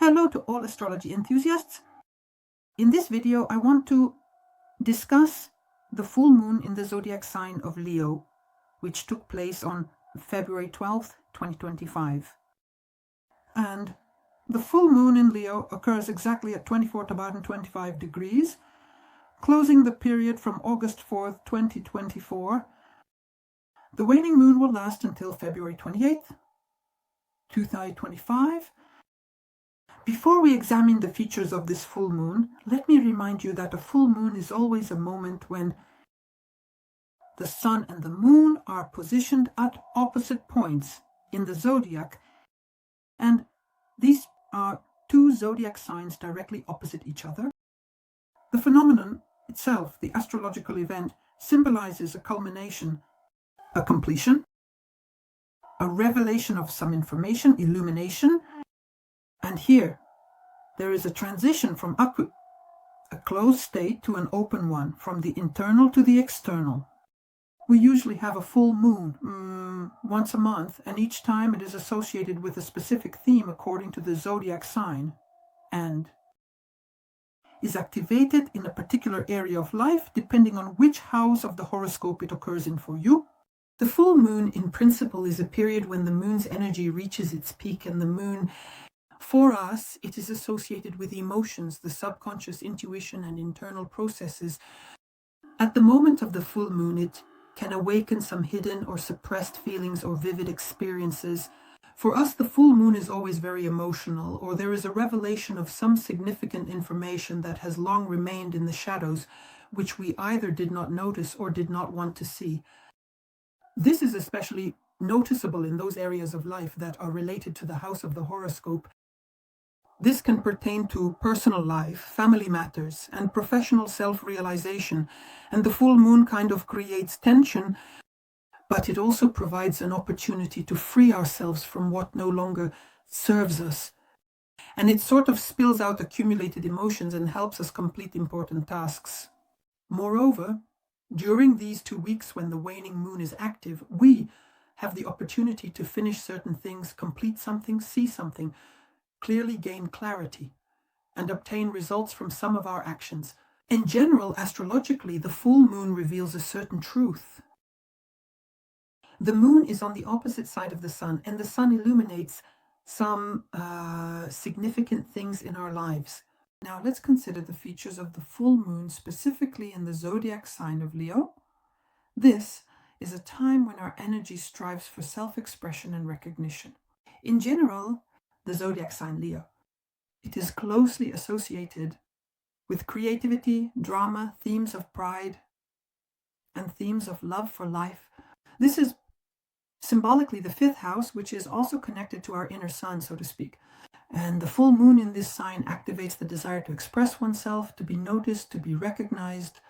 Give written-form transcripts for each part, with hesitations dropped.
Hello to all astrology enthusiasts. In this video, I want to discuss the full moon in the zodiac sign of Leo, which took place on February 12th, 2025. And the full moon in Leo occurs exactly at 24 Tabat and 25 degrees, closing the period from August 4th, 2024. The waning moon will last until February 28th, 2025. Before we examine the features of this full moon, let me remind you that a full moon is always a moment when the sun and the moon are positioned at opposite points in the zodiac, and these are two zodiac signs directly opposite each other. The phenomenon itself, the astrological event, symbolizes a culmination, a completion, a revelation of some information, illumination. And here, there is a transition from a closed state to an open one, from the internal to the external. We usually have a full moon once a month, and each time it is associated with a specific theme according to the zodiac sign, and is activated in a particular area of life depending on which house of the horoscope it occurs in for you. The full moon, in principle, is a period when the moon's energy reaches its peak, and the moon, for us, it is associated with emotions, the subconscious intuition and internal processes. At the moment of the full moon, it can awaken some hidden or suppressed feelings or vivid experiences. For us, the full moon is always very emotional, or there is a revelation of some significant information that has long remained in the shadows, which we either did not notice or did not want to see. This is especially noticeable in those areas of life that are related to the house of the horoscope. This can pertain to personal life, family matters, and professional self-realization, and the full moon kind of creates tension, but it also provides an opportunity to free ourselves from what no longer serves us. And it sort of spills out accumulated emotions and helps us complete important tasks. Moreover, during these 2 weeks when the waning moon is active, we have the opportunity to finish certain things, complete something, see something, clearly gain clarity, and obtain results from some of our actions. In general, astrologically, the full moon reveals a certain truth. The moon is on the opposite side of the sun, and the sun illuminates some significant things in our lives. Now let's consider the features of the full moon, specifically in the zodiac sign of Leo. This is a time when our energy strives for self-expression and recognition. In general, the zodiac sign Leo, it is closely associated with creativity, drama, themes of pride, and themes of love for life. This is symbolically the 5th house, which is also connected to our inner sun, so to speak. And the full moon in this sign activates the desire to express oneself, to be noticed, to be recognized.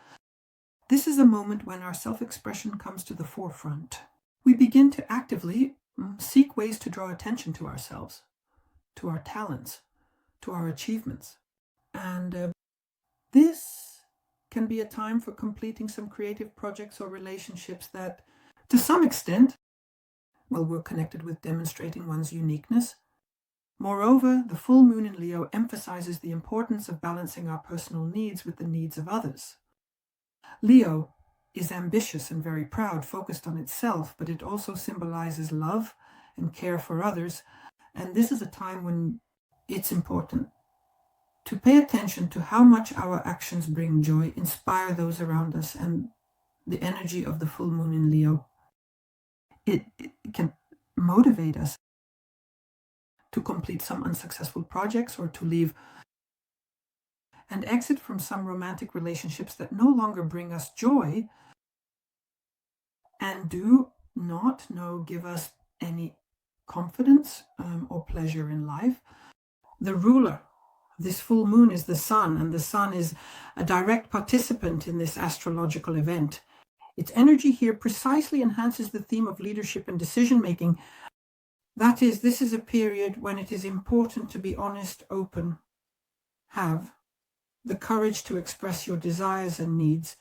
This is a moment when our self-expression comes to the forefront. We begin to actively seek ways to draw attention to ourselves, to our talents, to our achievements. And this can be a time for completing some creative projects or relationships that, to some extent, we're connected with demonstrating one's uniqueness. Moreover, the full moon in Leo emphasizes the importance of balancing our personal needs with the needs of others. Leo is ambitious and very proud, focused on itself, but it also symbolizes love and care for others. And this is a time when it's important to pay attention to how much our actions bring joy, inspire those around us, and the energy of the full moon in Leo. It can motivate us to complete some unsuccessful projects or to leave and exit from some romantic relationships that no longer bring us joy and do not give us any confidence or pleasure in life. The ruler, this full moon, is the sun, and the sun is a direct participant in this astrological event. Its energy here precisely enhances the theme of leadership and decision-making. That is, this is a period when it is important to be honest, open, have the courage to express your desires and needs,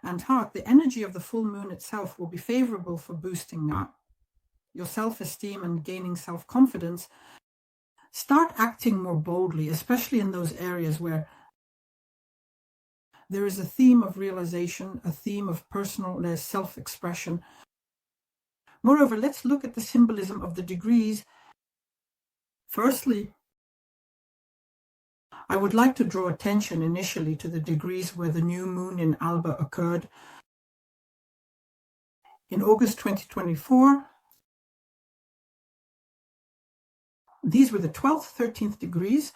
and heart. The energy of the full moon itself will be favorable for boosting your self-esteem and gaining self-confidence. start acting more boldly, especially in those areas where there is a theme of realization, a theme of personal self-expression. Moreover, let's look at the symbolism of the degrees. Firstly, I would like to draw attention initially to the degrees where the new moon in Alba occurred in August 2024. These were the 12th, 13th degrees.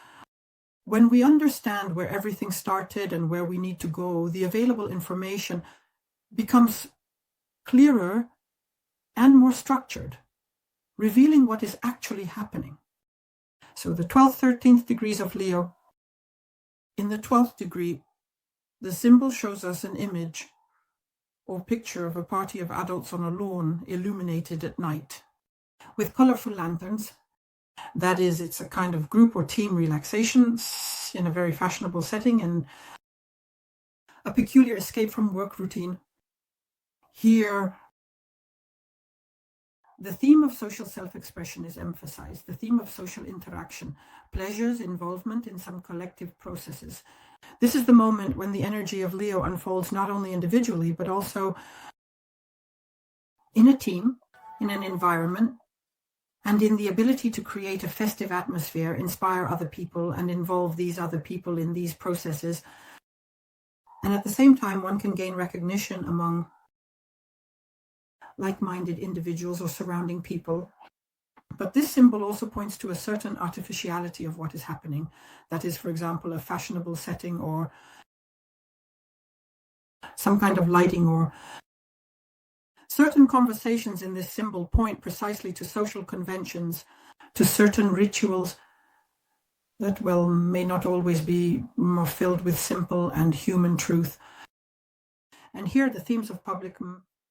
When we understand where everything started and where we need to go, the available information becomes clearer and more structured, revealing what is actually happening. So the 12th, 13th degrees of Leo. In the 12th degree, the symbol shows us an image or picture of a party of adults on a lawn illuminated at night with colorful lanterns. That is, it's a kind of group or team relaxation in a very fashionable setting and a peculiar escape from work routine. Here, the theme of social self-expression is emphasized, the theme of social interaction, pleasures, involvement in some collective processes. This is the moment when the energy of Leo unfolds not only individually, but also in a team, in an environment, and in the ability to create a festive atmosphere, inspire other people, and involve these other people in these processes. And at the same time, one can gain recognition among like-minded individuals or surrounding people. But this symbol also points to a certain artificiality of what is happening. That is, for example, a fashionable setting or some kind of lighting, or certain conversations in this symbol point precisely to social conventions, to certain rituals that, well, may not always be more filled with simple and human truth. And here the themes of public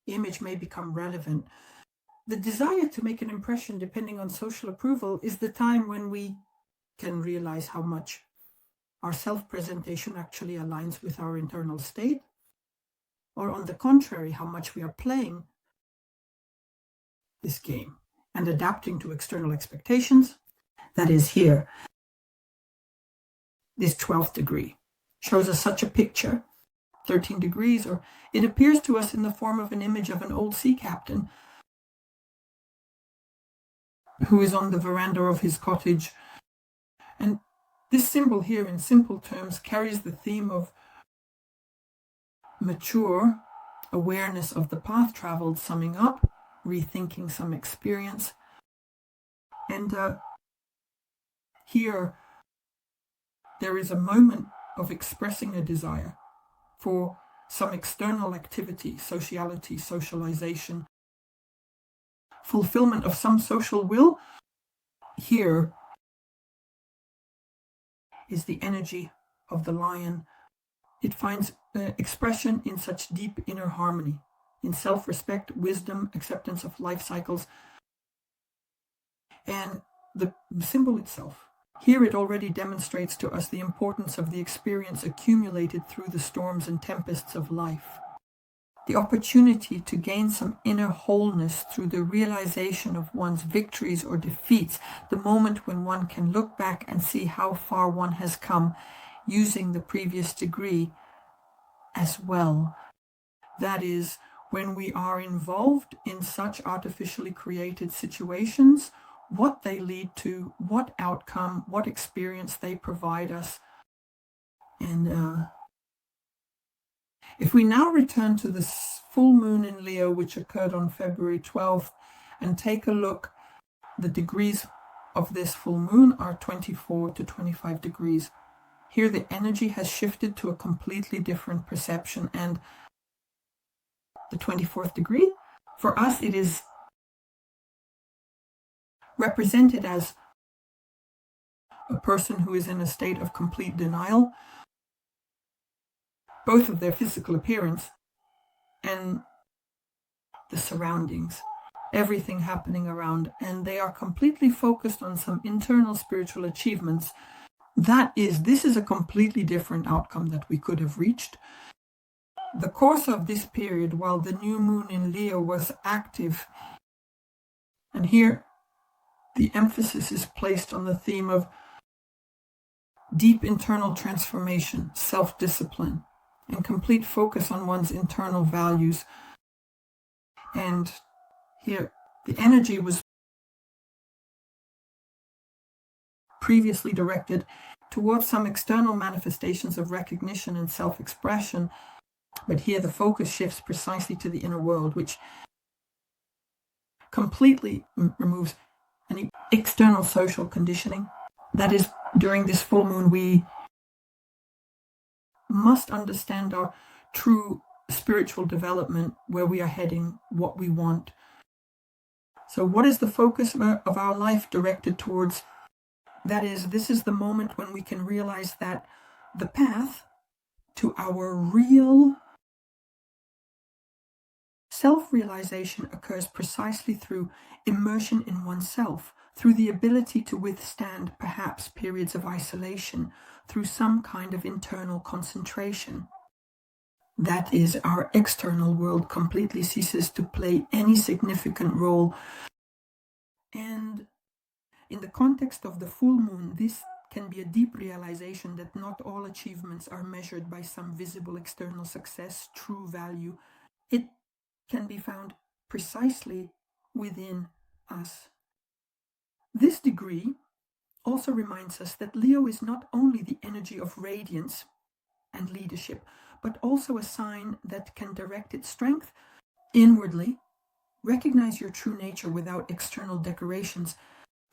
image may become relevant. The desire to make an impression depending on social approval is the time when we can realize how much our self-presentation actually aligns with our internal state, or on the contrary, how much we are playing this game and adapting to external expectations. That is here. This 12th degree shows us such a picture. 13 degrees, or it appears to us in the form of an image of an old sea captain who is on the veranda of his cottage. And this symbol here, in simple terms, carries the theme of mature awareness of the path traveled, summing up, rethinking some experience. And here there is a moment of expressing a desire for some external activity, sociality, socialization, fulfillment of some social will. Here is the energy of the lion. It finds expression in such deep inner harmony, in self-respect, wisdom, acceptance of life cycles. And the symbol itself, here it already demonstrates to us the importance of the experience accumulated through the storms and tempests of life. The opportunity to gain some inner wholeness through the realization of one's victories or defeats, the moment when one can look back and see how far one has come using the previous degree as well. That is, when we are involved in such artificially created situations, what they lead to, what outcome, what experience they provide us. And if we now return to this full moon in Leo, which occurred on February 12th, and take a look, the degrees of this full moon are 24 to 25 degrees. Here the energy has shifted to a completely different perception, and the 24th degree, for us it is represented as a person who is in a state of complete denial, both of their physical appearance and the surroundings, everything happening around, and they are completely focused on some internal spiritual achievements. This is a completely different outcome that we could have reached. The course of this period, while the new moon in Leo was active, and here the emphasis is placed on the theme of deep internal transformation, self-discipline, and complete focus on one's internal values. And here, the energy was previously directed towards some external manifestations of recognition and self-expression, but here the focus shifts precisely to the inner world, which completely removes any external social conditioning. That is, during this full moon, we must understand our true spiritual development, where we are heading, what we want. So what is the focus of our life directed towards? That is, this is the moment when we can realize that the path to our real self-realization occurs precisely through immersion in oneself, through the ability to withstand perhaps periods of isolation, through some kind of internal concentration. That is, our external world completely ceases to play any significant role. And in the context of the full moon, this can be a deep realization that not all achievements are measured by some visible external success, true value. It can be found precisely within us. This degree also reminds us that Leo is not only the energy of radiance and leadership, but also a sign that can direct its strength inwardly. Recognize your true nature without external decorations.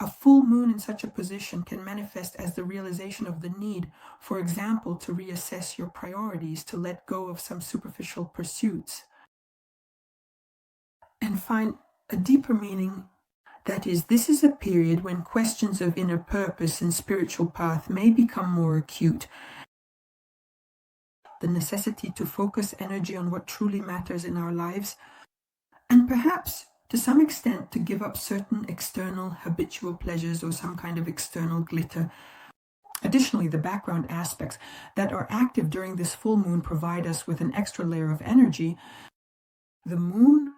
A full moon in such a position can manifest as the realization of the need, for example, to reassess your priorities, to let go of some superficial pursuits, and find a deeper meaning. That is, this is a period when questions of inner purpose and spiritual path may become more acute. The necessity to focus energy on what truly matters in our lives, and perhaps, to some extent, to give up certain external habitual pleasures or some kind of external glitter. Additionally, the background aspects that are active during this full moon provide us with an extra layer of energy. The moon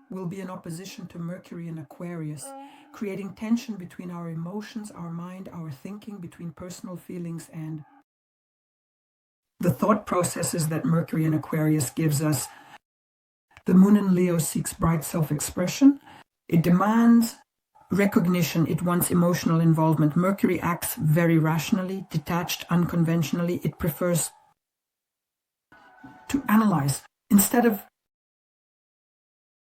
will be in opposition to Mercury in Aquarius, creating tension between our emotions, our mind, our thinking, between personal feelings and the thought processes that Mercury in Aquarius gives us. The moon in Leo seeks bright self-expression. It demands recognition. It wants emotional involvement. Mercury acts very rationally, detached, unconventionally. It prefers to analyze instead of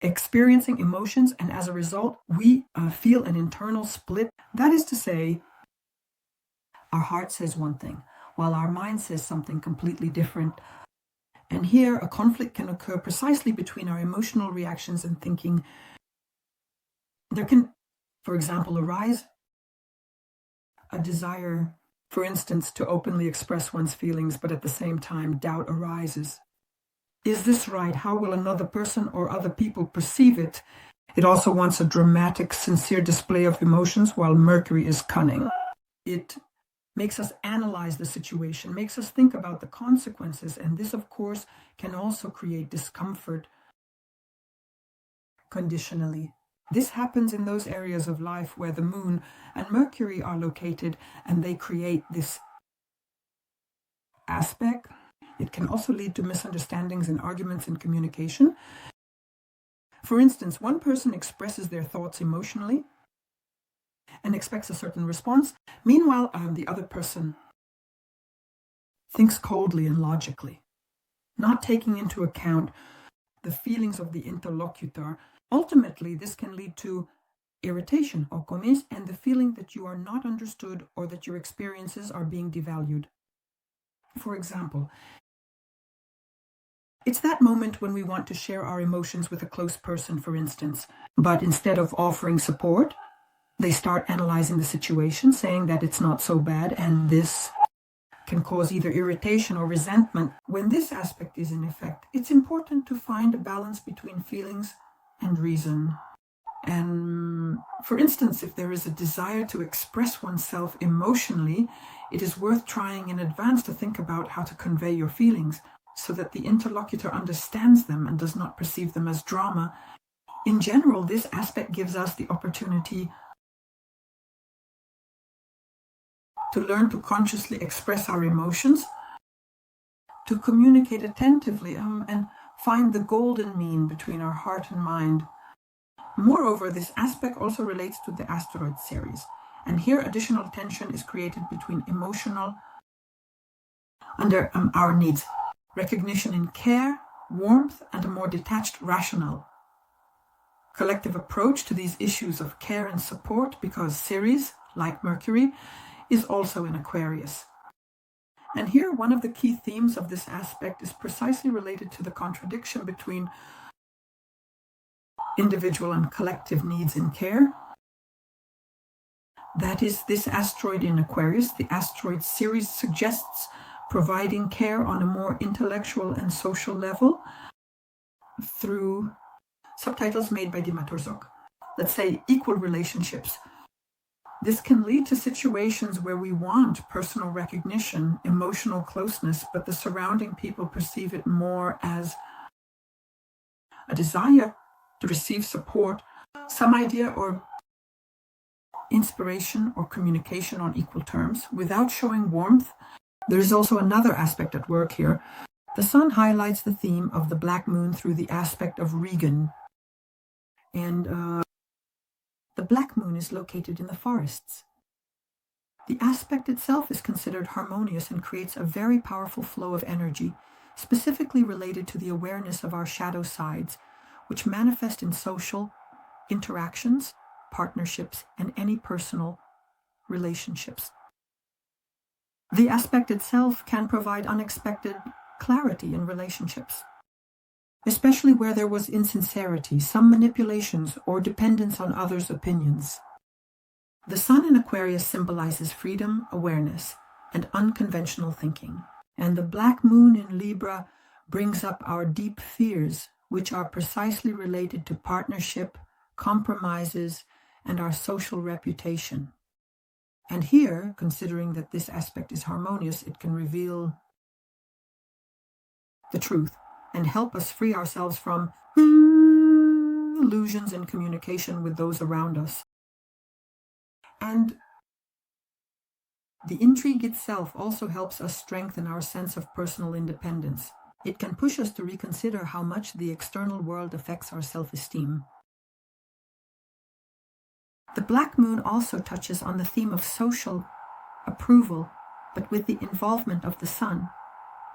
experiencing emotions, and as a result, we feel an internal split. That is to say, our heart says one thing, while our mind says something completely different. And here, a conflict can occur precisely between our emotional reactions and thinking. There can, for example, arise a desire, for instance, to openly express one's feelings, but at the same time, doubt arises. Is this right? How will another person or other people perceive it? It also wants a dramatic, sincere display of emotions, while Mercury is cunning. It makes us analyze the situation, makes us think about the consequences, and this, of course, can also create discomfort conditionally. This happens in those areas of life where the moon and Mercury are located, and they create this aspect. It can also lead to misunderstandings and arguments in communication. For instance, one person expresses their thoughts emotionally and expects a certain response. Meanwhile, the other person thinks coldly and logically, not taking into account the feelings of the interlocutor. Ultimately, this can lead to irritation or comments and the feeling that you are not understood or that your experiences are being devalued. For example, it's that moment when we want to share our emotions with a close person, for instance, but instead of offering support, they start analyzing the situation, saying that it's not so bad, and this can cause either irritation or resentment. When this aspect is in effect, it's important to find a balance between feelings and reason. And for instance, if there is a desire to express oneself emotionally, it is worth trying in advance to think about how to convey your feelings so that the interlocutor understands them and does not perceive them as drama. In general, this aspect gives us the opportunity to learn to consciously express our emotions, to communicate attentively, and find the golden mean between our heart and mind. Moreover, this aspect also relates to the asteroid series, and here additional tension is created between emotional under our needs, recognition in care, warmth, and a more detached, rational, collective approach to these issues of care and support, because Ceres, like Mercury, is also in Aquarius. And here one of the key themes of this aspect is precisely related to the contradiction between individual and collective needs in care. That is, this asteroid in Aquarius, the asteroid series, suggests providing care on a more intellectual and social level through subtitles made by Dima Turzok. Let's say equal relationships. This can lead to situations where we want personal recognition, emotional closeness, but the surrounding people perceive it more as a desire to receive support, some idea or inspiration or communication on equal terms, without showing warmth. There is also another aspect at work here. The sun highlights the theme of the black moon through the aspect of Regan. And the black moon is located in the forests. The aspect itself is considered harmonious and creates a very powerful flow of energy, specifically related to the awareness of our shadow sides, which manifest in social interactions, partnerships, and any personal relationships. The aspect itself can provide unexpected clarity in relationships, especially where there was insincerity, some manipulations, or dependence on others' opinions. The sun in Aquarius symbolizes freedom, awareness, and unconventional thinking, and the black moon in Libra brings up our deep fears, which are precisely related to partnership, compromises, and our social reputation. And here, considering that this aspect is harmonious, it can reveal the truth and help us free ourselves from illusions in communication with those around us. And the intrigue itself also helps us strengthen our sense of personal independence. It can push us to reconsider how much the external world affects our self-esteem. The black moon also touches on the theme of social approval, but with the involvement of the sun,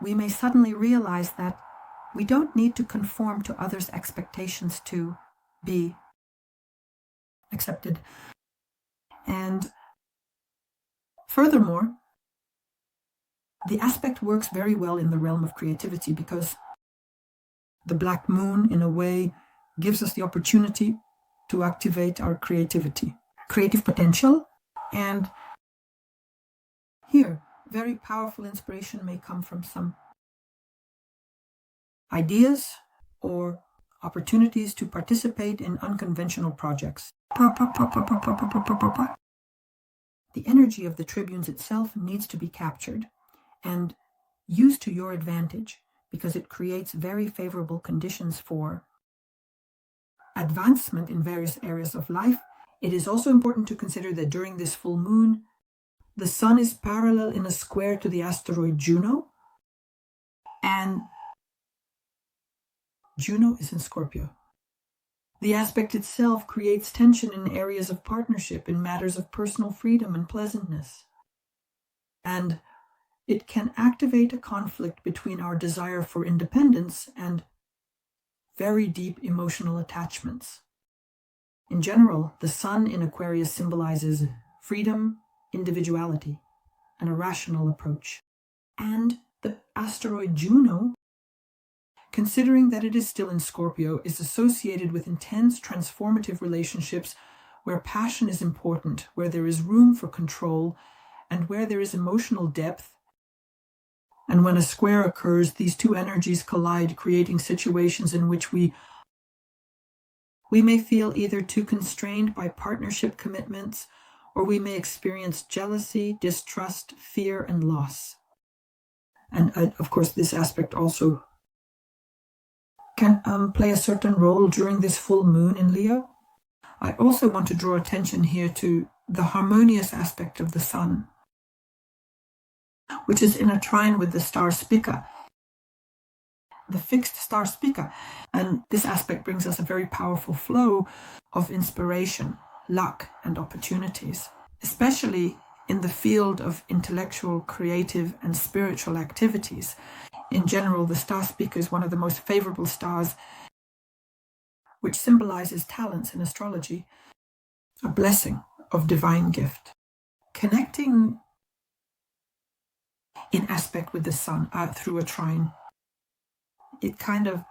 we may suddenly realize that we don't need to conform to others' expectations to be accepted. And furthermore, the aspect works very well in the realm of creativity, because the black moon, in a way, gives us the opportunity to activate our creativity, creative potential. And here, very powerful inspiration may come from some ideas or opportunities to participate in unconventional projects. The energy of the tribunes itself needs to be captured and used to your advantage, because it creates very favorable conditions for advancement in various areas of life. It is also important to consider that during this full moon, the sun is parallel in a square to the asteroid Juno, and Juno is in Scorpio. The aspect itself creates tension in areas of partnership, in matters of personal freedom and pleasantness. And it can activate a conflict between our desire for independence and very deep emotional attachments. In general, the sun in Aquarius symbolizes freedom, individuality, and a rational approach. And the asteroid Juno, considering that it is still in Scorpio, is associated with intense transformative relationships where passion is important, where there is room for control, and where there is emotional depth. And when a square occurs, these two energies collide, creating situations in which we may feel either too constrained by partnership commitments, or we may experience jealousy, distrust, fear, and loss. And of course, this aspect also can play a certain role during this full moon in Leo. I also want to draw attention here to the harmonious aspect of the sun. which is in a trine with the star Spica, the fixed star Spica. And this aspect brings us a very powerful flow of inspiration, luck, and opportunities, especially in the field of intellectual, creative, and spiritual activities. In general, the star Spica is one of the most favorable stars, which symbolizes talents in astrology, a blessing of divine gift. Connecting in aspect with the sun through a trine, it kind of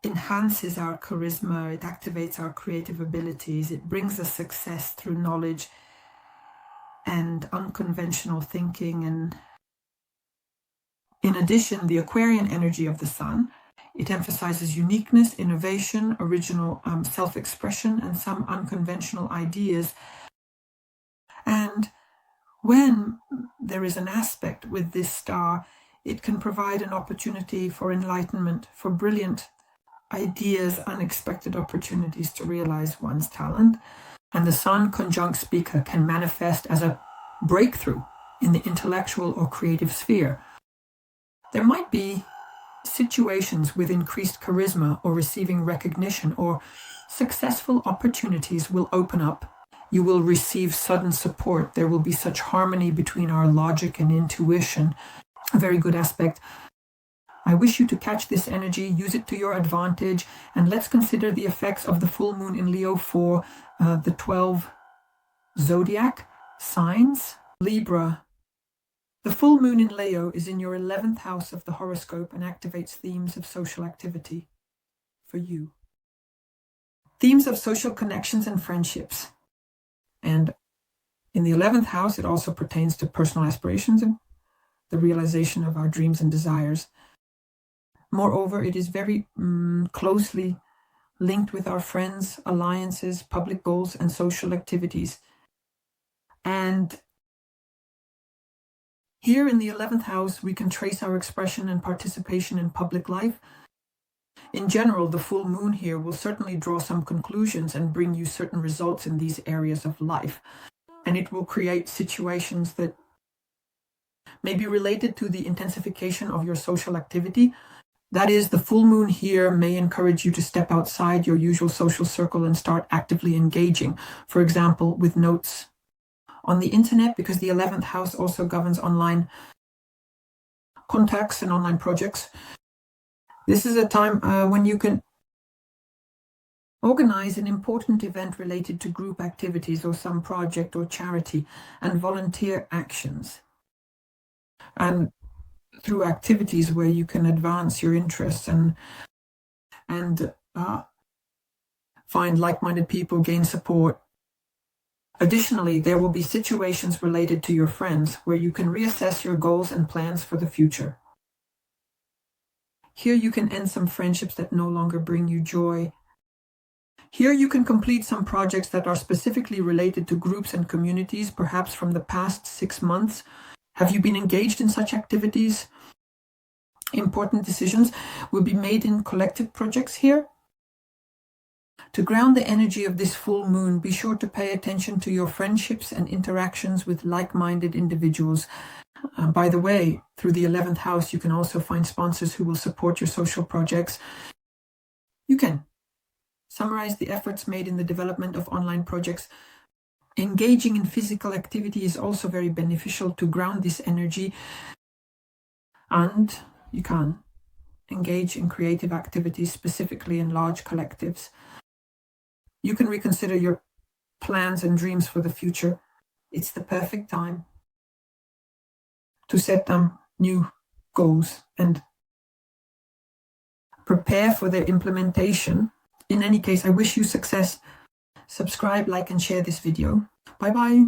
enhances our charisma, it activates our creative abilities, it brings us success through knowledge and unconventional thinking. And in addition, the Aquarian energy of the sun, it emphasizes uniqueness, innovation, original self-expression, and some unconventional ideas. And when there is an aspect with this star, it can provide an opportunity for enlightenment, for brilliant ideas, unexpected opportunities to realize one's talent. And the sun conjunct Spica can manifest as a breakthrough in the intellectual or creative sphere. There might be situations with increased charisma or receiving recognition, or successful opportunities will open up. You will receive sudden support. There will be such harmony between our logic and intuition. A very good aspect. I wish you to catch this energy, use it to your advantage, and let's consider the effects of the full moon in Leo for the 12 zodiac signs. Libra. The full moon in Leo is in your 11th house of the horoscope and activates themes of social activity for you. Themes of social connections and friendships. And in the 11th house, it also pertains to personal aspirations and the realization of our dreams and desires. Moreover, it is very closely linked with our friends, alliances, public goals, and social activities. And here in the 11th house, we can trace our expression and participation in public life. In general, the full moon here will certainly draw some conclusions and bring you certain results in these areas of life. And it will create situations that may be related to the intensification of your social activity. That is, the full moon here may encourage you to step outside your usual social circle and start actively engaging, for example, with notes on the internet, because the 11th house also governs online contacts and online projects. This is a time when you can organize an important event related to group activities or some project or charity and volunteer actions. And through activities where you can advance your interests and find like-minded people, gain support. Additionally, there will be situations related to your friends where you can reassess your goals and plans for the future. Here you can end some friendships that no longer bring you joy. Here you can complete some projects that are specifically related to groups and communities, perhaps from the past 6 months. Have you been engaged in such activities? Important decisions will be made in collective projects here. To ground the energy of this full moon, be sure to pay attention to your friendships and interactions with like-minded individuals. By the way, through the 11th house, you can also find sponsors who will support your social projects. You can summarize the efforts made in the development of online projects. Engaging in physical activity is also very beneficial to ground this energy. And you can engage in creative activities, specifically in large collectives. You can reconsider your plans and dreams for the future. It's the perfect time to set them new goals and prepare for their implementation. In any case, I wish you success. Subscribe, like, and share this video. Bye-bye.